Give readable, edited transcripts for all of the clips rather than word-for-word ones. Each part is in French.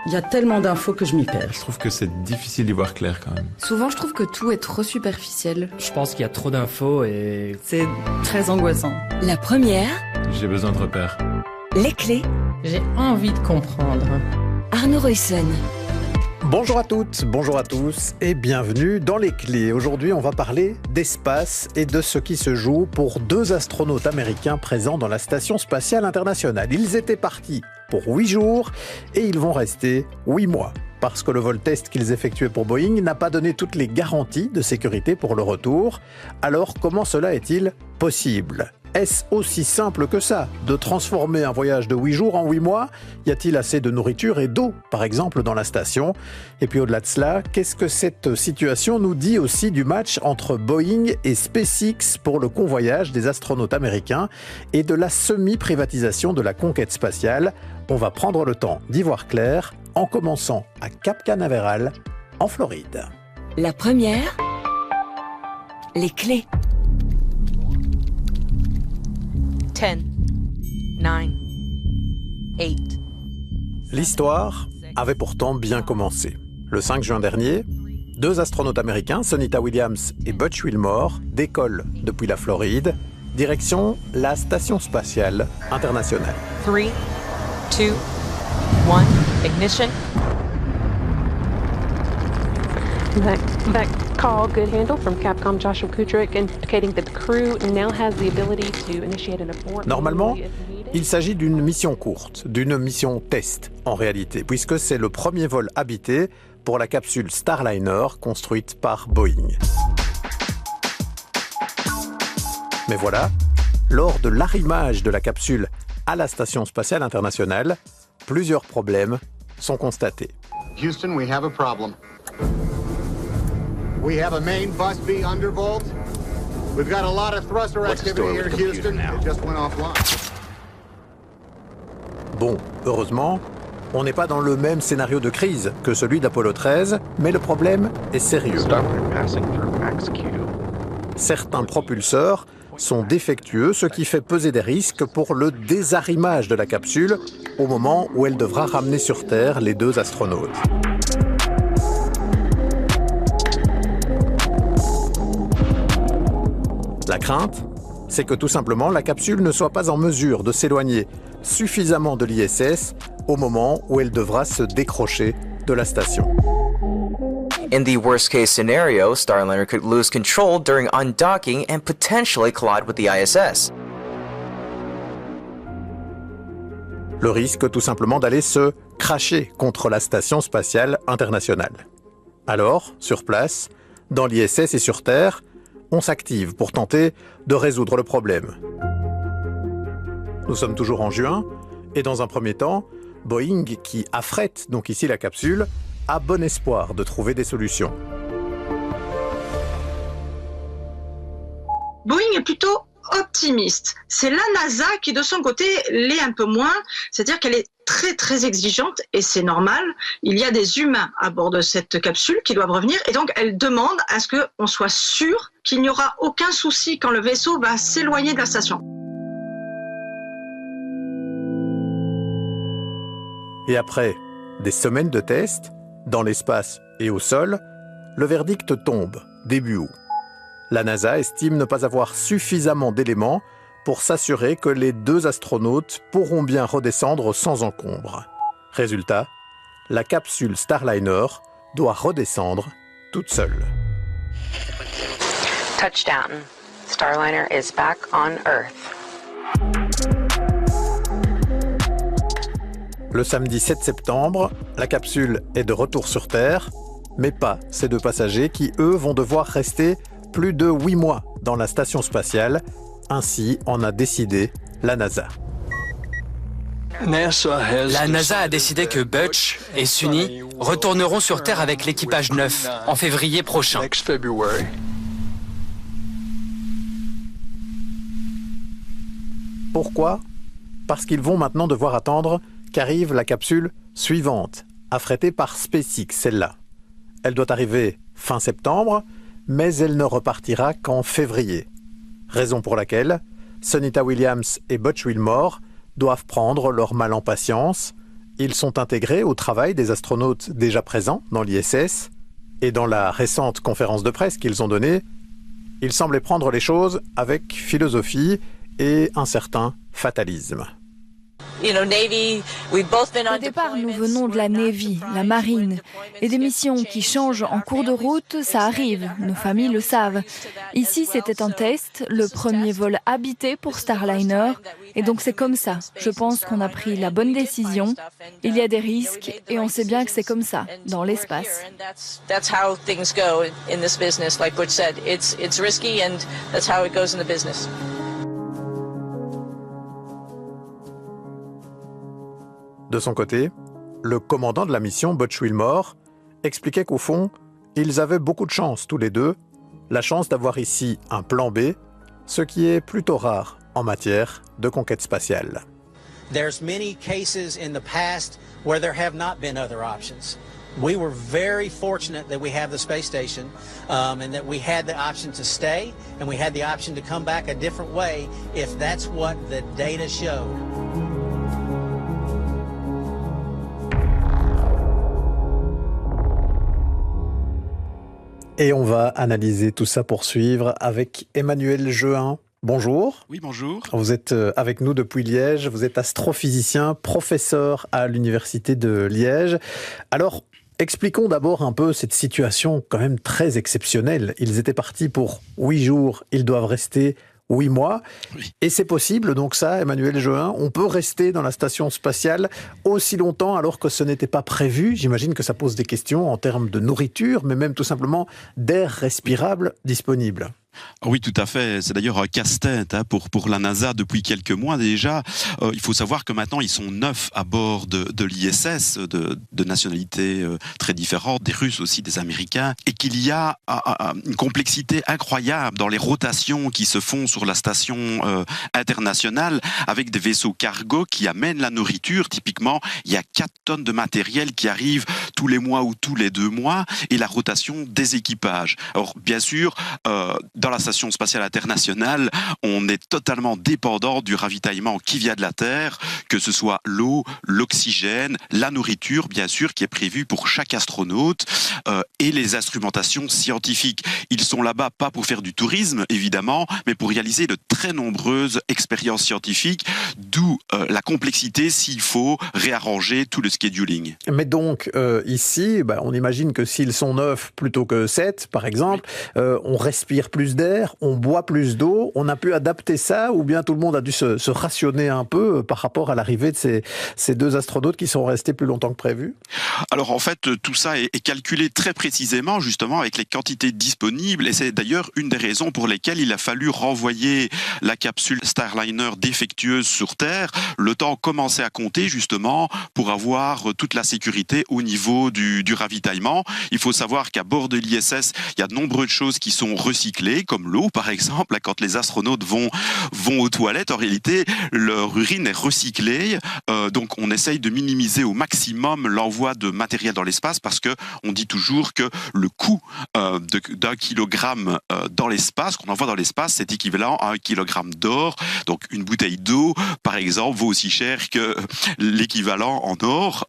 Il y a tellement d'infos que je m'y perds. Je trouve que c'est difficile d'y voir clair quand même. Souvent, je trouve que tout est trop superficiel. Je pense qu'il y a trop d'infos et... C'est très angoissant. La première, J'ai besoin de repères. les clés, J'ai envie de comprendre. Arnaud Roysson. Bonjour à toutes, bonjour à tous et bienvenue dans Les Clés. Aujourd'hui, on va parler d'espace et de ce qui se joue pour deux astronautes américains présents dans la Station Spatiale Internationale. Ils étaient partis pour 8 jours et ils vont rester 8 mois. Parce que le vol test qu'ils effectuaient pour Boeing n'a pas donné toutes les garanties de sécurité pour le retour. Alors, comment cela est-il possible ? Est-ce aussi simple que ça, de transformer un voyage de 8 jours en 8 mois ? Y a-t-il assez de nourriture et d'eau, par exemple, dans la station ? Et puis au-delà de cela, qu'est-ce que cette situation nous dit aussi du match entre Boeing et SpaceX pour le convoyage des astronautes américains et de la semi-privatisation de la conquête spatiale ? On va prendre le temps d'y voir clair en commençant à Cap Canaveral, en Floride. La première, les clés. 10, 9, 8. L'histoire avait pourtant bien commencé. Le 5 juin dernier, deux astronautes américains, Sunita Williams et Butch Wilmore, décollent depuis la Floride, direction la Station Spatiale Internationale. 3, 2, 1, ignition. That call, good handle from Capcom Joshua Kudrick, indicating that the crew now has the ability to initiate an abort. Normalement, il s'agit d'une mission courte, d'une mission test en réalité, puisque c'est le premier vol habité pour la capsule Starliner construite par Boeing. Mais voilà, lors de l'arrimage de la capsule à la Station Spatiale Internationale, plusieurs problèmes sont constatés. Houston, we have a problem. We have a main bus B undervolt. We've got a lot of thruster activity here, Houston. It just went offline. Bon, heureusement, on n'est pas dans le même scénario de crise que celui d'Apollo 13, mais le problème est sérieux. Certains propulseurs sont défectueux, ce qui fait peser des risques pour le désarrimage de la capsule au moment où elle devra ramener sur Terre les deux astronautes. La crainte, c'est que tout simplement la capsule ne soit pas en mesure de s'éloigner suffisamment de l'ISS au moment où elle devra se décrocher de la station. In the worst-case scenario, Starliner could lose control during undocking and potentially collide with the ISS. Le risque tout simplement d'aller se cracher contre la Station Spatiale Internationale. Alors, sur place, dans l'ISS et sur Terre, on s'active pour tenter de résoudre le problème. Nous sommes toujours en juin, et dans un premier temps, Boeing, qui affrète donc ici la capsule, a bon espoir de trouver des solutions. Boeing est plutôt optimiste. C'est la NASA qui, de son côté, l'est un peu moins. C'est-à-dire qu'elle est très, très exigeante et c'est normal. Il y a des humains à bord de cette capsule qui doivent revenir et donc elle demande à ce qu'on soit sûr qu'il n'y aura aucun souci quand le vaisseau va s'éloigner de la station. Et après des semaines de tests, dans l'espace et au sol, le verdict tombe, début août. La NASA estime ne pas avoir suffisamment d'éléments pour s'assurer que les deux astronautes pourront bien redescendre sans encombre. Résultat, la capsule Starliner doit redescendre toute seule. Touchdown. Starliner is back on Earth. Le samedi 7 septembre, la capsule est de retour sur Terre, mais pas ces deux passagers qui, eux, vont devoir rester plus de 8 mois dans la station spatiale. Ainsi en a décidé la NASA. La NASA a décidé que Butch et Sunny retourneront sur Terre avec l'équipage 9 en février prochain. Pourquoi ? Parce qu'ils vont maintenant devoir attendre qu'arrive la capsule suivante, affrétée par SpaceX, celle-là. Elle doit arriver fin septembre, mais elle ne repartira qu'en février. Raison pour laquelle Sunita Williams et Butch Wilmore doivent prendre leur mal en patience Ils sont intégrés au travail des astronautes déjà présents dans l'ISS. Et dans la récente conférence de presse qu'ils ont donnée, ils semblaient prendre les choses avec philosophie et un certain fatalisme. Au départ, nous venons de la Navy, la marine, et des missions qui changent en cours de route, ça arrive, nos familles le savent. Ici, c'était un test, le premier vol habité pour Starliner, et donc c'est comme ça. Je pense qu'on a pris la bonne décision. Il y a des risques, et on sait bien que c'est comme ça, dans l'espace. De son côté, le commandant de la mission, Butch Wilmore, expliquait qu'au fond, ils avaient beaucoup de chance tous les deux, la chance d'avoir ici un plan B, ce qui est plutôt rare en matière de conquête spatiale. There's many cases in the past where there have not been other options. We were very fortunate that we have the space station and that we had the option to stay and we had the option to come back a different way if that's what the data showed. Et on va analyser tout ça pour suivre avec Emmanuel Jehin. Bonjour. Oui, bonjour. Vous êtes avec nous depuis Liège. Vous êtes astrophysicien, professeur à l'Université de Liège. Alors, expliquons d'abord un peu cette situation quand même très exceptionnelle. Ils étaient partis pour 8 jours, ils doivent rester 8 mois. Oui. Et c'est possible, donc ça, Emmanuel Jehin, on peut rester dans la station spatiale aussi longtemps alors que ce n'était pas prévu. J'imagine que ça pose des questions en termes de nourriture, mais même tout simplement d'air respirable disponible. Oui, tout à fait. C'est d'ailleurs un casse-tête pour la NASA depuis quelques mois déjà. Il faut savoir que maintenant, ils sont 9 à bord de l'ISS, de nationalités très différentes, des Russes aussi, des Américains, et qu'il y a une complexité incroyable dans les rotations qui se font sur la station internationale avec des vaisseaux cargo qui amènent la nourriture. Typiquement, il y a 4 tonnes de matériel qui arrivent tous les mois ou tous les 2 mois et la rotation des équipages. Alors, bien sûr, dans la Station spatiale internationale, on est totalement dépendant du ravitaillement qui vient de la Terre, que ce soit l'eau, l'oxygène, la nourriture, bien sûr, qui est prévue pour chaque astronaute, et les instrumentations scientifiques. Ils sont là-bas pas pour faire du tourisme, évidemment, mais pour réaliser de très nombreuses expériences scientifiques, d'où la complexité s'il faut réarranger tout le scheduling. Mais donc, ici, on imagine que s'ils sont 9 plutôt que 7, par exemple, on respire plus d'air, on boit plus d'eau, on a pu adapter ça ou bien tout le monde a dû se rationner un peu par rapport à l'arrivée de ces 2 astronautes qui sont restés plus longtemps que prévu? Alors en fait, tout ça est calculé très précisément justement avec les quantités disponibles et c'est d'ailleurs une des raisons pour lesquelles il a fallu renvoyer la capsule Starliner défectueuse sur Terre. Le temps commençait à compter justement pour avoir toute la sécurité au niveau du ravitaillement. Il faut savoir qu'à bord de l'ISS, il y a de nombreuses choses qui sont recyclées, comme l'eau par exemple. Quand les astronautes vont aux toilettes, en réalité leur urine est recyclée, donc on essaye de minimiser au maximum l'envoi de matériel dans l'espace parce que on dit toujours que le coût d'un kilogramme dans l'espace, qu'on envoie dans l'espace, c'est équivalent à 1 kilogramme d'or. Donc une bouteille d'eau par exemple vaut aussi cher que l'équivalent en or,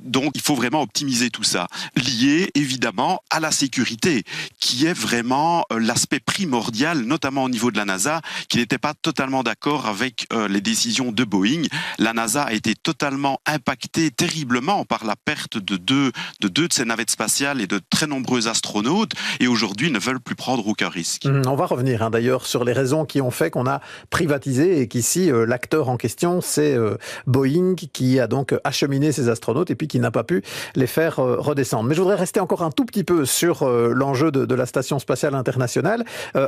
donc il faut vraiment optimiser tout ça, lié évidemment à la sécurité qui est vraiment l'aspect primordial, notamment au niveau de la NASA, qui n'était pas totalement d'accord avec les décisions de Boeing. La NASA a été totalement impactée terriblement par la perte de deux de ses navettes spatiales et de très nombreux astronautes, et aujourd'hui ne veulent plus prendre aucun risque. On va revenir d'ailleurs sur les raisons qui ont fait qu'on a privatisé et qu'ici l'acteur en question c'est Boeing qui a donc acheminé ses astronautes et puis qui n'a pas pu les faire redescendre. Mais je voudrais rester encore un tout petit peu sur l'enjeu de la Station spatiale internationale.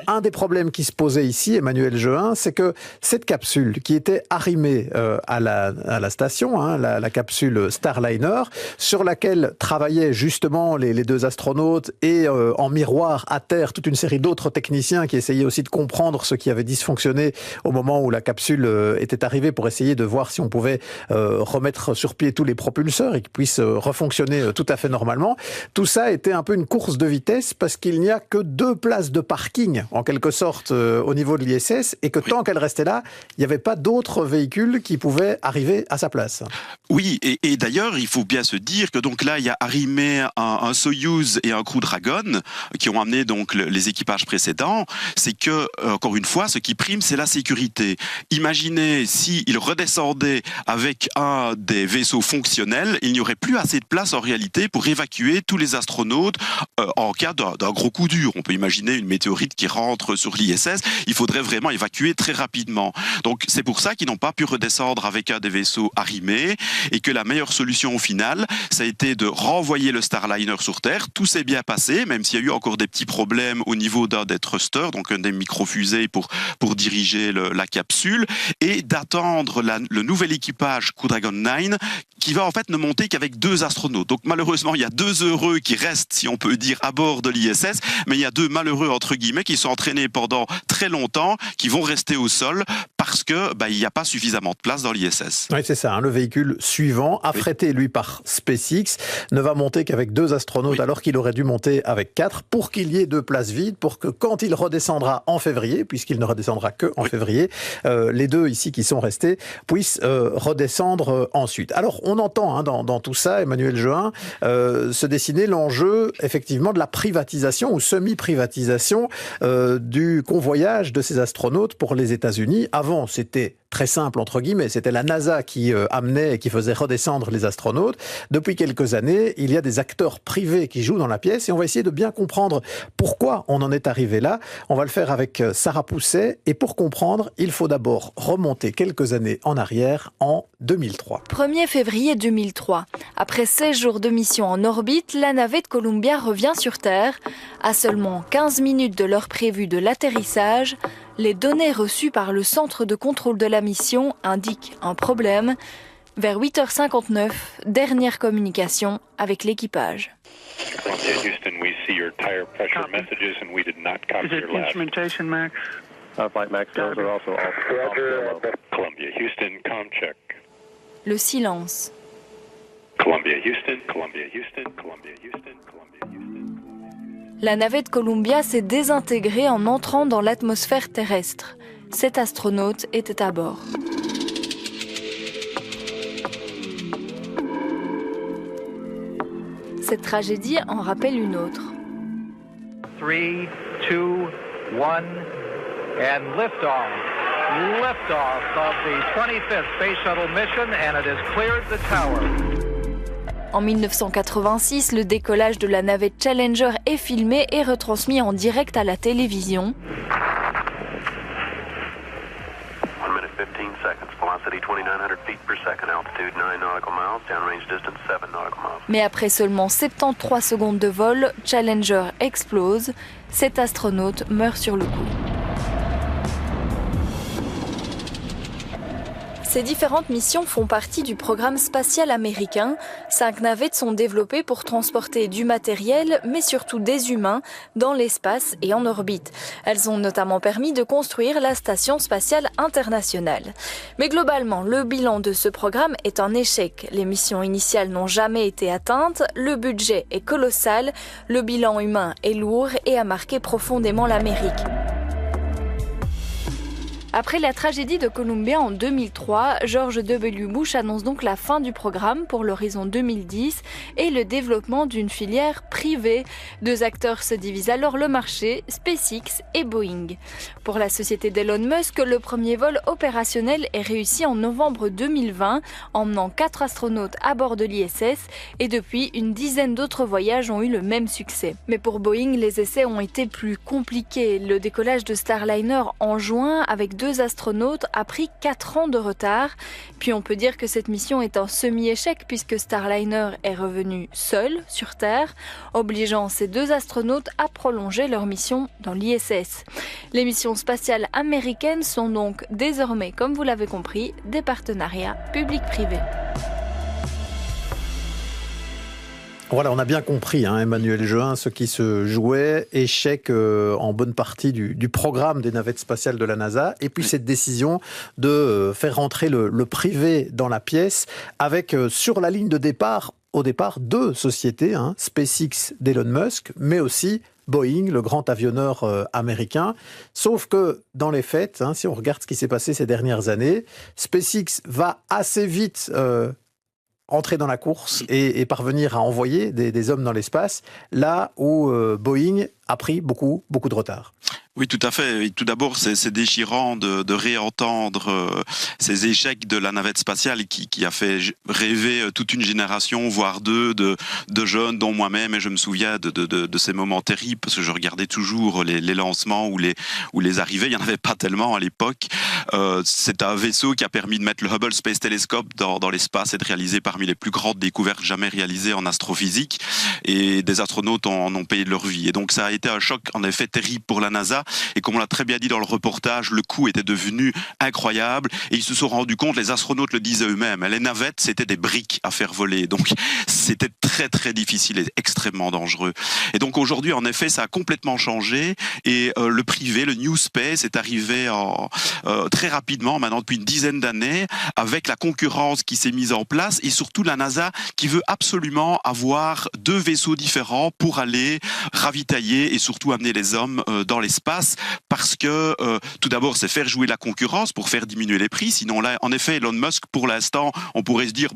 Un des problèmes qui se posait ici, Emmanuel Jehin, c'est que cette capsule qui était arrimée à la station, la capsule Starliner, sur laquelle travaillaient justement les 2 astronautes et en miroir à terre toute une série d'autres techniciens qui essayaient aussi de comprendre ce qui avait dysfonctionné au moment où la capsule était arrivée pour essayer de voir si on pouvait remettre sur pied tous les propulseurs et qu'ils puissent refonctionner tout à fait normalement. Tout ça était un peu une course de vitesse parce qu'il n'y a que 2 places de parking, en quelque sorte, au niveau de l'ISS, et que tant qu'elle restait là, il n'y avait pas d'autres véhicules qui pouvaient arriver à sa place. Oui, et d'ailleurs, il faut bien se dire que donc là, il y a arrimé un Soyuz et un Crew Dragon qui ont amené donc les équipages précédents. C'est que, encore une fois, ce qui prime, c'est la sécurité. Imaginez s'ils redescendaient avec un des vaisseaux fonctionnels, il n'y aurait plus assez de place en réalité pour évacuer tous les astronautes en cas d'un gros coup dur. On peut imaginer une météorite qui rentre sur l'ISS, il faudrait vraiment évacuer très rapidement. Donc c'est pour ça qu'ils n'ont pas pu redescendre avec un des vaisseaux arrimés et que la meilleure solution au final, ça a été de renvoyer le Starliner sur Terre. Tout s'est bien passé, même s'il y a eu encore des petits problèmes au niveau d'un des thrusters, donc un des microfusées pour diriger la capsule, et d'attendre le nouvel équipage Crew Dragon 9 qui va en fait ne monter qu'avec 2 astronautes. Donc malheureusement, il y a 2 heureux qui restent, si on peut dire, à bord de l'ISS, mais il y a 2 malheureux, entre guillemets, qui sont entraînés pendant très longtemps, qui vont rester au sol parce que il n'y a pas suffisamment de place dans l'ISS. Oui, c'est ça. Le véhicule suivant, affrété, lui, par SpaceX, ne va monter qu'avec 2 astronautes, alors qu'il aurait dû monter avec 4, pour qu'il y ait 2 places vides, pour que quand il redescendra en février, puisqu'il ne redescendra que en février, les 2 ici qui sont restés puissent redescendre ensuite. Alors, on entend dans tout ça, Emmanuel Jehin, se dessiner l'enjeu, effectivement, de la privatisation ou semi-privatisation du convoyage de ces astronautes pour les États-Unis. Avant, c'était très simple, entre guillemets, c'était la NASA qui amenait et qui faisait redescendre les astronautes. Depuis quelques années, il y a des acteurs privés qui jouent dans la pièce et on va essayer de bien comprendre pourquoi on en est arrivé là. On va le faire avec Sarah Pousset et pour comprendre, il faut d'abord remonter quelques années en arrière, en 2003. 1er février 2003. Après 16 jours de mission en orbite, la navette Columbia revient sur Terre. À seulement 15 minutes de l'heure prévue de l'atterrissage, les données reçues par le centre de contrôle de la mission indiquent un problème. Vers 8h59, dernière communication avec l'équipage. Houston, we see your tire pressure messages and we did not copy your last. Instrumentation, Max. Flight Max, those are also off. Columbia, Houston, com check. Le silence. Columbia, Houston, Columbia, Houston, Columbia, Houston, Columbia, Houston. La navette Columbia s'est désintégrée en entrant dans l'atmosphère terrestre. 7 astronautes étaient à bord. Cette tragédie en rappelle une autre. 3, 2, 1, and liftoff. Liftoff of the 25th Space Shuttle mission, and it has cleared the tower. En 1986, le décollage de la navette Challenger est filmé et retransmis en direct à la télévision. 1 minute 15 seconds, velocity 2900 feet per second, altitude 9 nautical miles, downrange distance 7 nautical miles. Mais après seulement 73 secondes de vol, Challenger explose. 7 astronautes meurent sur le coup. Ces différentes missions font partie du programme spatial américain. 5 navettes sont développées pour transporter du matériel, mais surtout des humains, dans l'espace et en orbite. Elles ont notamment permis de construire la Station spatiale internationale. Mais globalement, le bilan de ce programme est un échec. Les missions initiales n'ont jamais été atteintes, le budget est colossal, le bilan humain est lourd et a marqué profondément l'Amérique. Après la tragédie de Columbia en 2003, George W. Bush annonce donc la fin du programme pour l'horizon 2010 et le développement d'une filière privée. 2 acteurs se divisent alors le marché, SpaceX et Boeing. Pour la société d'Elon Musk, le premier vol opérationnel est réussi en novembre 2020, emmenant 4 astronautes à bord de l'ISS et depuis, une dizaine d'autres voyages ont eu le même succès. Mais pour Boeing, les essais ont été plus compliqués. Le décollage de Starliner en juin avec 2 astronautes a pris 4 ans de retard. Puis on peut dire que cette mission est un semi-échec puisque Starliner est revenu seul sur Terre, obligeant ces 2 astronautes à prolonger leur mission dans l'ISS. Les missions spatiales américaines sont donc désormais, comme vous l'avez compris, des partenariats publics-privés. Voilà, on a bien compris, Emmanuel Jehin, ce qui se jouait, échec en bonne partie du programme des navettes spatiales de la NASA, et puis cette décision de faire rentrer le privé dans la pièce, avec sur la ligne de départ au départ 2 sociétés, SpaceX d'Elon Musk, mais aussi Boeing, le grand avionneur américain. Sauf que dans les faits, si on regarde ce qui s'est passé ces dernières années, SpaceX va assez vite entrer dans la course et parvenir à envoyer des hommes dans l'espace, là où Boeing a pris beaucoup de retard. Oui, tout à fait. Et tout d'abord, c'est déchirant de réentendre ces échecs de la navette spatiale qui a fait rêver toute une génération, voire 2 de jeunes, dont moi-même. Et je me souviens de ces moments terribles parce que je regardais toujours les lancements ou les arrivées. Il n'y en avait pas tellement à l'époque. C'est un vaisseau qui a permis de mettre le Hubble Space Telescope dans l'espace et de réaliser parmi les plus grandes découvertes jamais réalisées en astrophysique. Et des astronautes en ont payé de leur vie. Et donc, ça a été un choc, en effet, terrible pour la NASA. Et comme on l'a très bien dit dans le reportage, le coût était devenu incroyable. Et ils se sont rendus compte, les astronautes le disaient eux-mêmes, les navettes, c'était des briques à faire voler. Donc, c'était très, très difficile et extrêmement dangereux. Et donc, aujourd'hui, en effet, ça a complètement changé. Et le privé, le New Space, est arrivé très rapidement, maintenant depuis une dizaine d'années, avec la concurrence qui s'est mise en place et surtout la NASA qui veut absolument avoir 2 vaisseaux différents pour aller ravitailler et surtout amener les hommes dans l'espace parce que tout d'abord c'est faire jouer la concurrence pour faire diminuer les prix. Sinon là, en effet, Elon Musk pour l'instant, on pourrait se dire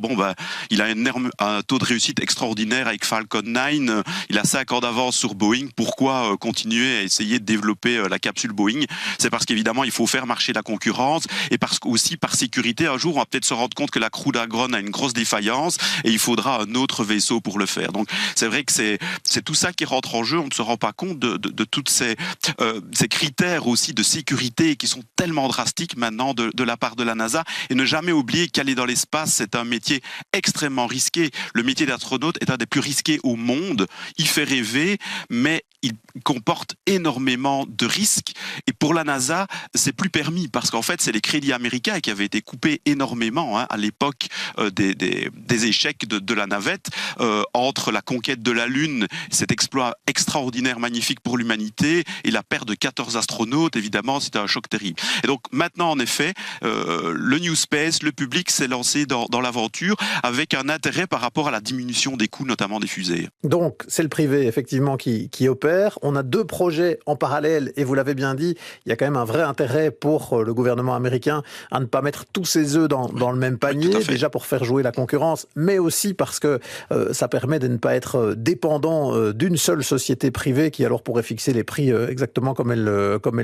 il a un taux de réussite extraordinaire avec Falcon 9, il a 5 ans d'avance sur Boeing. Pourquoi continuer à essayer de développer la capsule Boeing? C'est parce qu'évidemment il faut faire marcher la concurrence et parce qu'aussi par sécurité, un jour on va peut-être se rendre compte que la Crew Dragon a une grosse défaillance et il faudra un autre vaisseau pour le faire. Donc c'est vrai que c'est tout ça qui rentre en jeu. On ne se rend pas compte de toutes ces critères aussi de sécurité qui sont tellement drastiques maintenant de la part de la NASA. Et ne jamais oublier qu'aller dans l'espace, c'est un métier extrêmement risqué. Le métier d'astronaute est un des plus risqués au monde. Il fait rêver, mais il comporte énormément de risques. Et pour la NASA, c'est plus permis parce qu'en fait, c'est les crédits américains qui avaient été coupés énormément à l'époque des échecs de la navette entre la conquête de la Lune, cet exploit extraordinaire, magnifique pour l'humanité, et la perte de 14 astronautes. Évidemment, c'était un choc terrible. Et donc maintenant, en effet, le New Space, le public s'est lancé dans l'aventure avec un intérêt par rapport à la diminution des coûts, notamment des fusées. Donc, c'est le privé, effectivement, qui opère. On a 2 projets en parallèle, et vous l'avez bien dit, il y a quand même un vrai intérêt pour le gouvernement américain à ne pas mettre tous ses œufs dans le même panier, déjà pour faire jouer la concurrence, mais aussi parce que ça permet de ne pas être dépendant d'une seule société privée qui alors pourrait fixer les prix exactement comme elle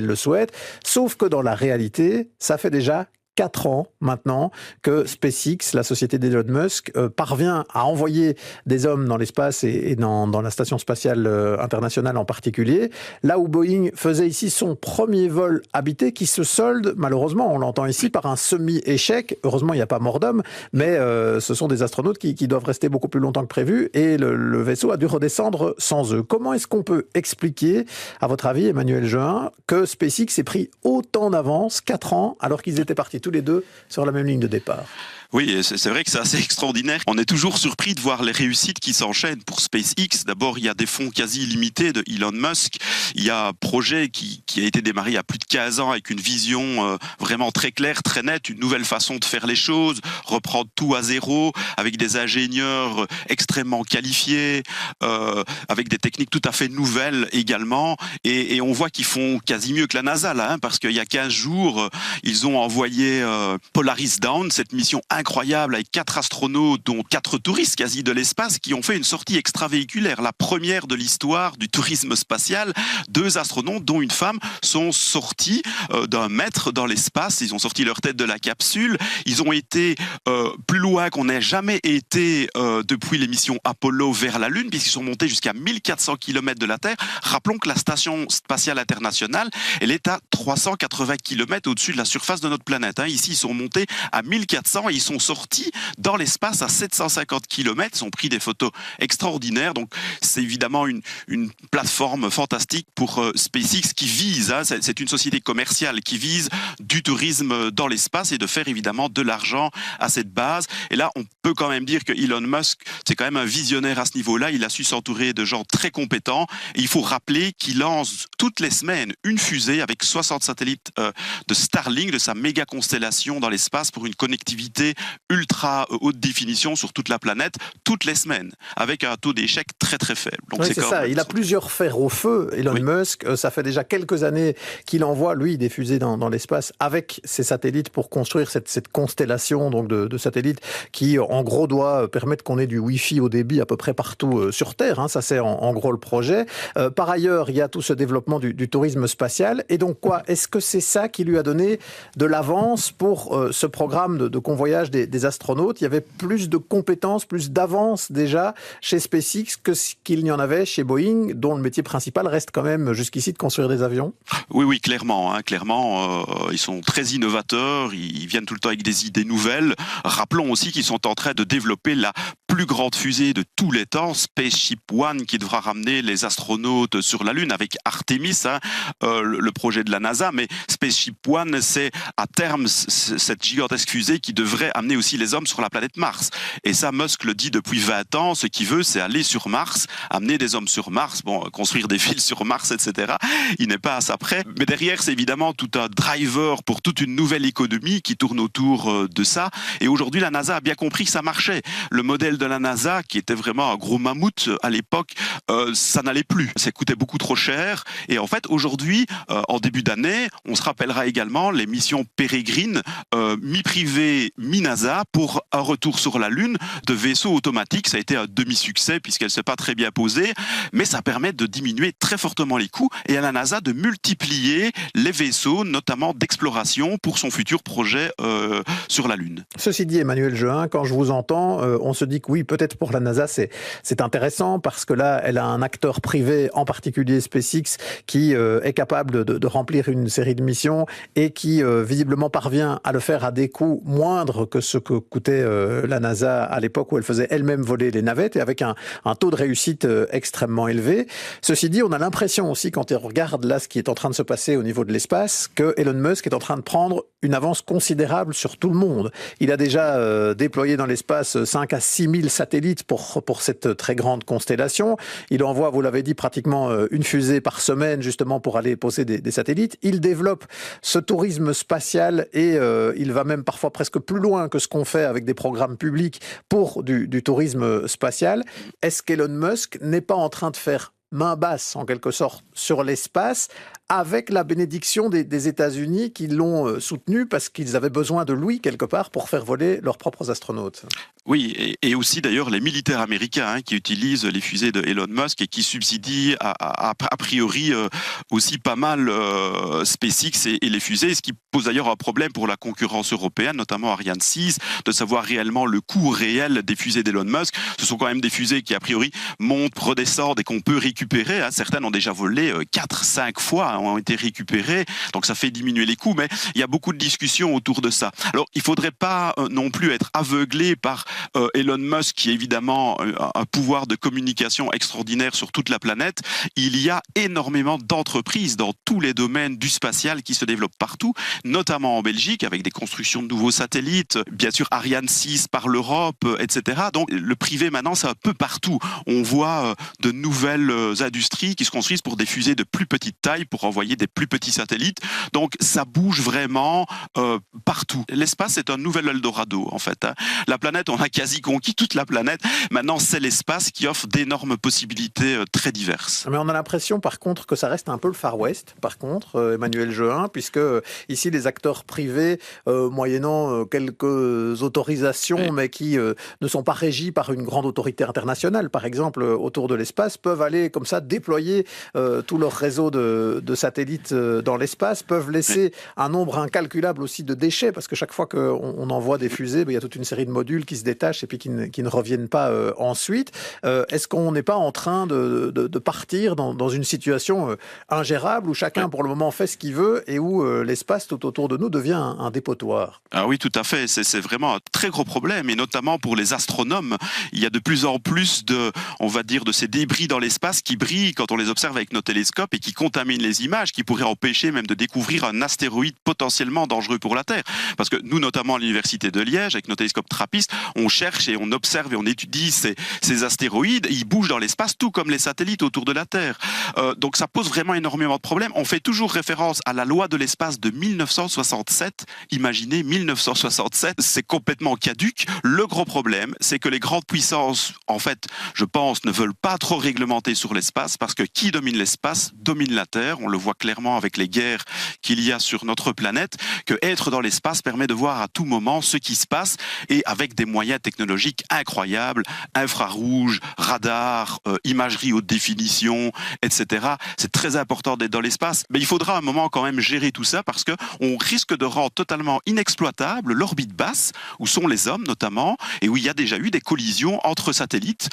le souhaite. Sauf que dans la réalité, ça fait déjà 4 ans maintenant que SpaceX, la société d'Elon Musk, parvient à envoyer des hommes dans l'espace et dans la station spatiale internationale en particulier, là où Boeing faisait ici son premier vol habité qui se solde, malheureusement, on l'entend ici, par un semi-échec. Heureusement, il n'y a pas mort d'homme, mais ce sont des astronautes qui doivent rester beaucoup plus longtemps que prévu et le vaisseau a dû redescendre sans eux. Comment est-ce qu'on peut expliquer, à votre avis, Emmanuel Jehin, que SpaceX ait pris autant d'avance, 4 ans, alors qu'ils étaient partis tous les 2 sur la même ligne de départ? Oui, c'est vrai que c'est assez extraordinaire. On est toujours surpris de voir les réussites qui s'enchaînent pour SpaceX. D'abord, il y a des fonds quasi illimités de Elon Musk. Il y a un projet qui a été démarré il y a plus de 15 ans avec une vision vraiment très claire, très nette, une nouvelle façon de faire les choses, reprendre tout à zéro, avec des ingénieurs extrêmement qualifiés, avec des techniques tout à fait nouvelles également. Et on voit qu'ils font quasi mieux que la NASA, là, parce qu'il y a 15 jours, ils ont envoyé Polaris Dawn, cette mission incroyable avec 4 astronautes, dont 4 touristes quasi de l'espace, qui ont fait une sortie extravéhiculaire, la première de l'histoire du tourisme spatial. 2 astronautes, dont une femme, sont sortis d'un mètre dans l'espace. Ils ont sorti leur tête de la capsule. Ils ont été plus loin qu'on n'ait jamais été depuis les missions Apollo vers la Lune, puisqu'ils sont montés jusqu'à 1400 km de la Terre. Rappelons que la station spatiale internationale, elle est à 380 km au-dessus de la surface de notre planète. Ici, ils sont montés à 1400 et ils sont sortis dans l'espace à 750 km. Ils ont pris des photos extraordinaires. Donc, c'est évidemment une plateforme fantastique pour SpaceX qui vise, c'est une société commerciale qui vise du tourisme dans l'espace et de faire évidemment de l'argent à cette base. Et là, on peut quand même dire que Elon Musk, c'est quand même un visionnaire à ce niveau-là. Il a su s'entourer de gens très compétents. Et il faut rappeler qu'il lance toutes les semaines une fusée avec 60 satellites de Starlink, de sa méga constellation dans l'espace pour une connectivité images ultra haute définition sur toute la planète toutes les semaines, avec un taux d'échec très très faible. Donc oui, c'est ça. Il a plusieurs fers au feu, Elon Musk. Ça fait déjà quelques années qu'il envoie, lui, des fusées dans l'espace avec ses satellites pour construire cette constellation donc de satellites qui, en gros, doit permettre qu'on ait du Wi-Fi au débit à peu près partout sur Terre. Hein. Ça, c'est en gros le projet. Par ailleurs, il y a tout ce développement du tourisme spatial. Et donc, quoi, est-ce que c'est ça qui lui a donné de l'avance pour ce programme de convoyage des astronautes? Il y avait plus de compétences, plus d'avance déjà chez SpaceX qu'il n'y en avait chez Boeing, dont le métier principal reste quand même jusqu'ici de construire des avions? Oui, clairement. Ils sont très innovateurs, ils viennent tout le temps avec des idées nouvelles. Rappelons aussi qu'ils sont en train de développer la plus grande fusée de tous les temps, Spaceship One, qui devra ramener les astronautes sur la Lune avec Artemis, le projet de la NASA. Mais Spaceship One, c'est à terme cette gigantesque fusée qui devrait amener aussi les hommes sur la planète Mars. Et ça, Musk le dit depuis 20 ans, ce qu'il veut, c'est aller sur Mars, amener des hommes sur Mars, construire des villes sur Mars, etc. Il n'est pas à ça près. Mais derrière, c'est évidemment tout un driver pour toute une nouvelle économie qui tourne autour de ça. Et aujourd'hui, la NASA a bien compris que ça marchait. Le modèle de la NASA, qui était vraiment un gros mammouth à l'époque, ça n'allait plus. Ça coûtait beaucoup trop cher. Et en fait, aujourd'hui, en début d'année, on se rappellera également les missions pérégrines, mi-privé, mi-NASA, pour un retour sur la Lune de vaisseaux automatiques. Ça a été un demi-succès puisqu'elle ne s'est pas très bien posée, mais ça permet de diminuer très fortement les coûts et à la NASA de multiplier les vaisseaux, notamment d'exploration, pour son futur projet sur la Lune. Ceci dit, Emmanuel Jehin, quand je vous entends, on se dit que oui, peut-être pour la NASA, c'est intéressant parce que là, elle a un acteur privé, en particulier SpaceX, qui est capable de remplir une série de missions et qui visiblement parvient à le faire à des coûts moindres que ce que coûtait la NASA à l'époque où elle faisait elle-même voler les navettes et avec un taux de réussite extrêmement élevé. Ceci dit, on a l'impression aussi, quand on regarde là ce qui est en train de se passer au niveau de l'espace, que Elon Musk est en train de prendre une avance considérable sur tout le monde. Il a déjà déployé dans l'espace 5 à 6 000 satellites pour cette très grande constellation. Il envoie, vous l'avez dit, pratiquement une fusée par semaine justement pour aller poser des satellites. Il développe ce tourisme spatial et il va même parfois presque plus loin que ce qu'on fait avec des programmes publics pour du tourisme spatial. Est-ce qu'Elon Musk n'est pas en train de faire main basse, en quelque sorte, sur l'espace, avec la bénédiction des États-Unis qui l'ont soutenu parce qu'ils avaient besoin de lui, quelque part, pour faire voler leurs propres astronautes? Oui, et aussi d'ailleurs les militaires américains qui utilisent les fusées de Elon Musk et qui subsidient a priori aussi pas mal SpaceX et les fusées, ce qui pose d'ailleurs un problème pour la concurrence européenne, notamment Ariane 6, de savoir réellement le coût réel des fusées d'Elon Musk. Ce sont quand même des fusées qui a priori montent, redescendent et qu'on peut récupérer. Certaines ont déjà volé 4-5 fois, ont été récupérées, donc ça fait diminuer les coûts, mais il y a beaucoup de discussions autour de ça. Alors il ne faudrait pas non plus être aveuglé par Elon Musk, qui a évidemment un pouvoir de communication extraordinaire sur toute la planète. Il y a énormément d'entreprises dans tous les domaines du spatial qui se développent partout, notamment en Belgique, avec des constructions de nouveaux satellites, bien sûr Ariane 6 par l'Europe, etc. Donc le privé maintenant, c'est un peu partout. On voit de nouvelles industries qui se construisent pour des fusées de plus petite taille, pour envoyer des plus petits satellites. Donc ça bouge vraiment partout. L'espace est un nouvel Eldorado, en fait. La planète, on a quasi conquis toute la planète. Maintenant, c'est l'espace qui offre d'énormes possibilités très diverses. Mais on a l'impression, par contre, que ça reste un peu le Far West, par contre, Emmanuel Jehin, puisque ici, les acteurs privés, moyennant quelques autorisations, mais qui ne sont pas régis par une grande autorité internationale, par exemple, autour de l'espace, peuvent aller comme ça déployer tout leur réseau de satellites dans l'espace, peuvent laisser un nombre incalculable aussi de déchets, parce que chaque fois qu'on envoie des fusées, il y a toute une série de modules qui se détachent et puis qui ne reviennent pas ensuite. Est-ce qu'on n'est pas en train de partir dans une situation ingérable où chacun pour le moment fait ce qu'il veut et où l'espace tout autour de nous devient un dépotoir? Ah oui, tout à fait. C'est vraiment un très gros problème, et notamment pour les astronomes. Il y a de plus en plus de ces débris dans l'espace qui brillent quand on les observe avec nos télescopes et qui contaminent les images qui pourraient empêcher même de découvrir un astéroïde potentiellement dangereux pour la Terre. Parce que nous, notamment à l'Université de Liège, avec nos télescopes TRAPPIST, on cherche et on observe et on étudie ces astéroïdes. Ils bougent dans l'espace, tout comme les satellites autour de la Terre. Donc ça pose vraiment énormément de problèmes. On fait toujours référence à la loi de l'espace de 1967. Imaginez, 1967, c'est complètement caduc. Le gros problème, c'est que les grandes puissances, en fait, je pense, ne veulent pas trop réglementer sur l'espace, parce que qui domine l'espace domine la Terre. On le voit clairement avec les guerres qu'il y a sur notre planète, que être dans l'espace permet de voir à tout moment ce qui se passe, et avec des moyens technologiques incroyables, infrarouge, radar, imagerie haute définition, etc. C'est très important d'être dans l'espace, mais il faudra à un moment quand même gérer tout ça, parce que on risque de rendre totalement inexploitable l'orbite basse, où sont les hommes notamment, et où il y a déjà eu des collisions entre satellites,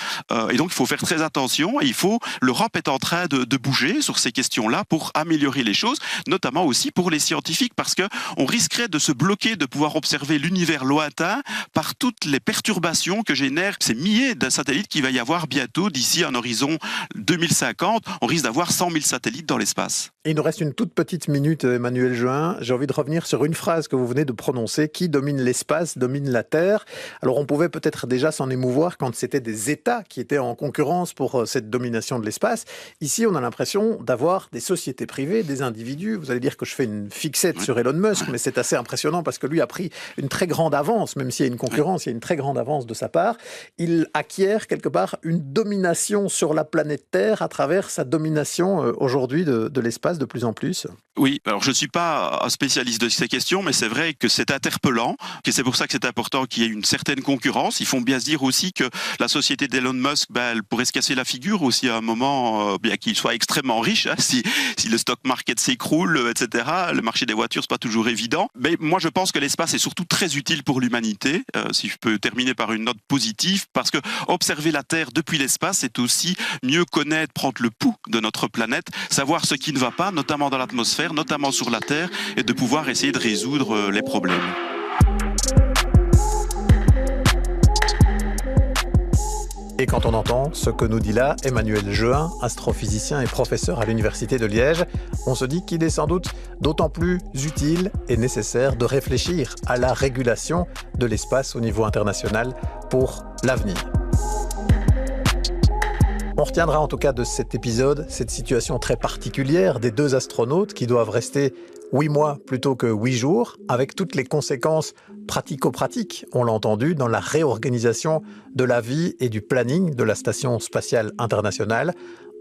et donc il faut faire très attention, et l'Europe est en train de bouger sur ces questions-là pour améliorer les choses, notamment aussi pour les scientifiques, parce que on risquerait de se bloquer de pouvoir observer l'univers lointain par toutes les perturbations que génèrent ces milliers de satellites qu'il va y avoir bientôt, d'ici un horizon 2050, on risque d'avoir 100 000 satellites dans l'espace. Il nous reste une toute petite minute, Emmanuel Juin. J'ai envie de revenir sur une phrase que vous venez de prononcer. Qui domine l'espace, domine la Terre. Alors on pouvait peut-être déjà s'en émouvoir quand c'était des États qui étaient en concurrence pour cette domination de l'espace. Ici, on a l'impression d'avoir des sociétés privées, des individus. Vous allez dire que je fais une fixette sur Elon Musk, mais c'est assez impressionnant parce que lui a pris une très grande avance, même s'il y a une concurrence, il y a une très grande avance de sa part. Il acquiert quelque part une domination sur la planète Terre à travers sa domination aujourd'hui de l'espace de plus en plus. Oui, alors je ne suis pas un spécialiste de ces questions, mais c'est vrai que c'est interpellant, et c'est pour ça que c'est important qu'il y ait une certaine concurrence. Il faut bien se dire aussi que la société d'Elon Musk, elle pourrait se casser la figure aussi à un moment, bien qu'il soit extrêmement riche, hein, si le stock market s'écroule, etc. Le marché des voitures, c'est pas toujours évident. Mais moi, je pense que l'espace est surtout très utile pour l'humanité, si je peux terminer par une note positive, parce que observer la Terre depuis l'espace, c'est aussi mieux connaître, prendre le pouls de notre planète, savoir ce qui ne va pas, notamment dans l'atmosphère, notamment sur la Terre, et de pouvoir essayer de résoudre les problèmes. Et quand on entend ce que nous dit là Emmanuel Juin, astrophysicien et professeur à l'Université de Liège, on se dit qu'il est sans doute d'autant plus utile et nécessaire de réfléchir à la régulation de l'espace au niveau international pour l'avenir. On retiendra en tout cas de cet épisode cette situation très particulière des deux astronautes qui doivent rester 8 mois plutôt que 8 jours, avec toutes les conséquences pratico-pratiques, on l'a entendu, dans la réorganisation de la vie et du planning de la Station spatiale internationale.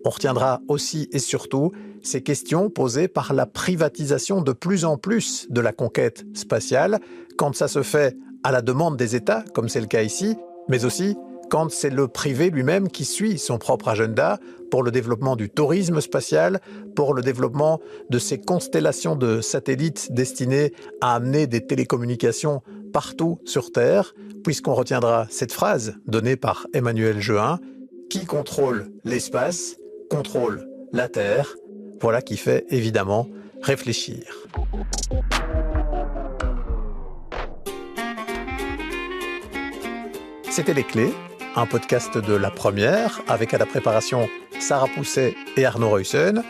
On retiendra aussi et surtout ces questions posées par la privatisation de plus en plus de la conquête spatiale, quand ça se fait à la demande des États, comme c'est le cas ici, mais aussi quand c'est le privé lui-même qui suit son propre agenda pour le développement du tourisme spatial, pour le développement de ces constellations de satellites destinés à amener des télécommunications partout sur Terre, puisqu'on retiendra cette phrase donnée par Emmanuel Juin, « Qui contrôle l'espace, contrôle la Terre ». Voilà qui fait évidemment réfléchir. C'était Les Clés, un podcast de La Première, avec à la préparation Sarah Pousset et Arnaud Reussen.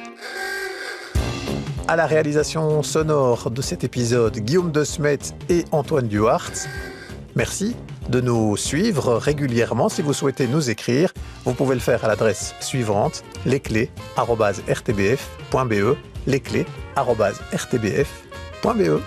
À la réalisation sonore de cet épisode, Guillaume De Smet et Antoine Duhart. Merci de nous suivre régulièrement. Si vous souhaitez nous écrire, vous pouvez le faire à l'adresse suivante, lesclés@rtbf.be, lesclés@rtbf.be.